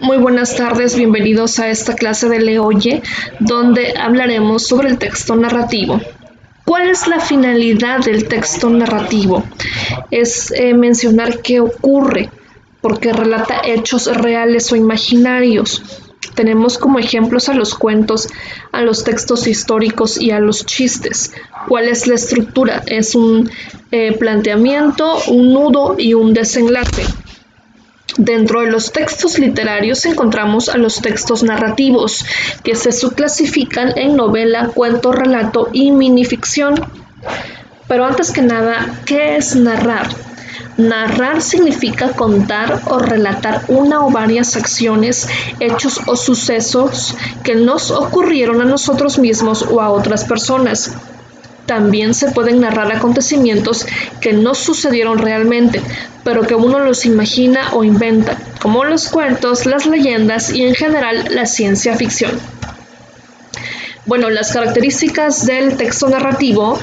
Muy buenas tardes, bienvenidos a esta clase de Leoye, donde hablaremos sobre el texto narrativo. ¿Cuál es la finalidad del texto narrativo? Es mencionar qué ocurre, porque relata hechos reales o imaginarios. Tenemos como ejemplos a los cuentos, a los textos históricos y a los chistes. ¿Cuál es la estructura? Es un planteamiento, un nudo y un desenlace. Dentro de los textos literarios encontramos a los textos narrativos, que se subclasifican en novela, cuento, relato y minificción. Pero antes que nada, ¿qué es narrar? Narrar significa contar o relatar una o varias acciones, hechos o sucesos que nos ocurrieron a nosotros mismos o a otras personas. También se pueden narrar acontecimientos que no sucedieron realmente, pero que uno los imagina o inventa, como los cuentos, las leyendas y en general la ciencia ficción. Bueno, las características del texto narrativo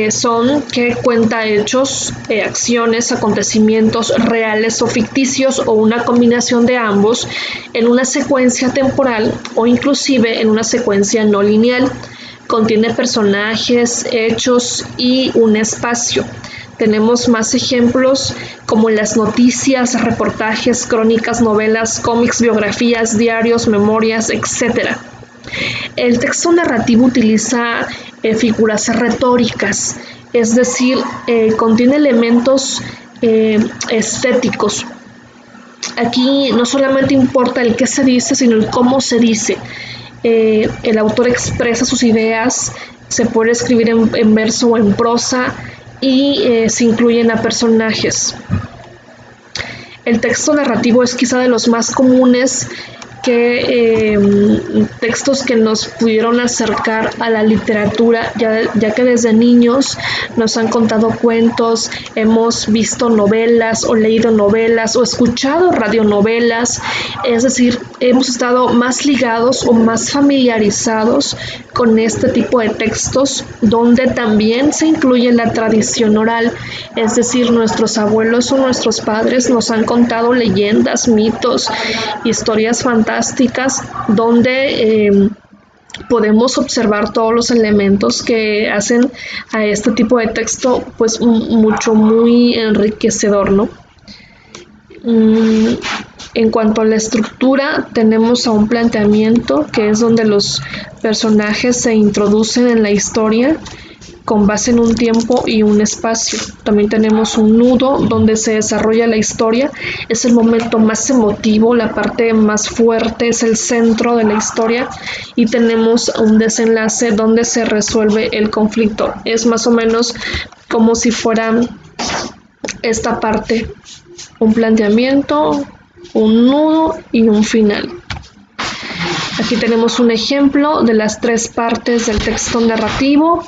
son que cuenta hechos, acciones, acontecimientos reales o ficticios o una combinación de ambos en una secuencia temporal o inclusive en una secuencia no lineal. Contiene personajes, hechos y un espacio. Tenemos más ejemplos como las noticias, reportajes, crónicas, novelas, cómics, biografías, diarios, memorias, etc. El texto narrativo utiliza figuras retóricas, es decir, contiene elementos estéticos. Aquí no solamente importa el qué se dice, sino el cómo se dice. El autor expresa sus ideas, se puede escribir en verso o en prosa y se incluyen a personajes. El texto narrativo es quizá de los más comunes textos que nos pudieron acercar a la literatura, ya que desde niños nos han contado cuentos, hemos visto novelas o leído novelas o escuchado radionovelas, es decir, hemos estado más ligados o más familiarizados con este tipo de textos, donde también se incluye la tradición oral, es decir, nuestros abuelos o nuestros padres nos han contado leyendas, mitos, historias fantásticas, donde podemos observar todos los elementos que hacen a este tipo de texto pues muy enriquecedor, ¿no? En cuanto a la estructura, tenemos a un planteamiento que es donde los personajes se introducen en la historia con base en un tiempo y un espacio. También tenemos un nudo donde se desarrolla la historia, es el momento más emotivo, la parte más fuerte, es el centro de la historia, y tenemos un desenlace donde se resuelve el conflicto. Es más o menos como si fuera esta parte, un planteamiento, un nudo y un final. Aquí tenemos un ejemplo de las tres partes del texto narrativo.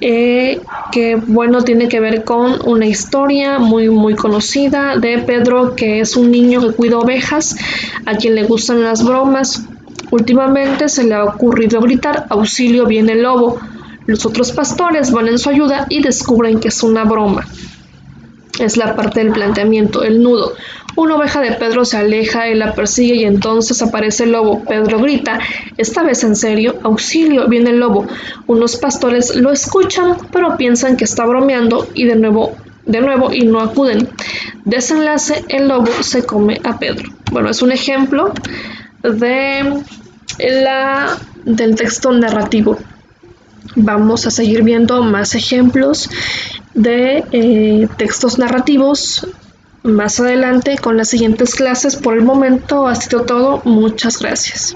Que bueno, tiene que ver con una historia muy conocida de Pedro, que es un niño que cuida ovejas, a quien le gustan las bromas. Últimamente se le ha ocurrido gritar: auxilio, viene el lobo. Los otros pastores van en su ayuda y descubren que es una broma. Es la parte del planteamiento, el nudo. Una oveja de Pedro se aleja, él la persigue y entonces aparece el lobo. Pedro grita, esta vez en serio: auxilio, viene el lobo. Unos pastores lo escuchan, pero piensan que está bromeando y de nuevo y no acuden. Desenlace, el lobo se come a Pedro. Bueno, es un ejemplo del texto narrativo. Vamos a seguir viendo más ejemplos de textos narrativos más adelante con las siguientes clases. Por el momento ha sido todo. Muchas gracias.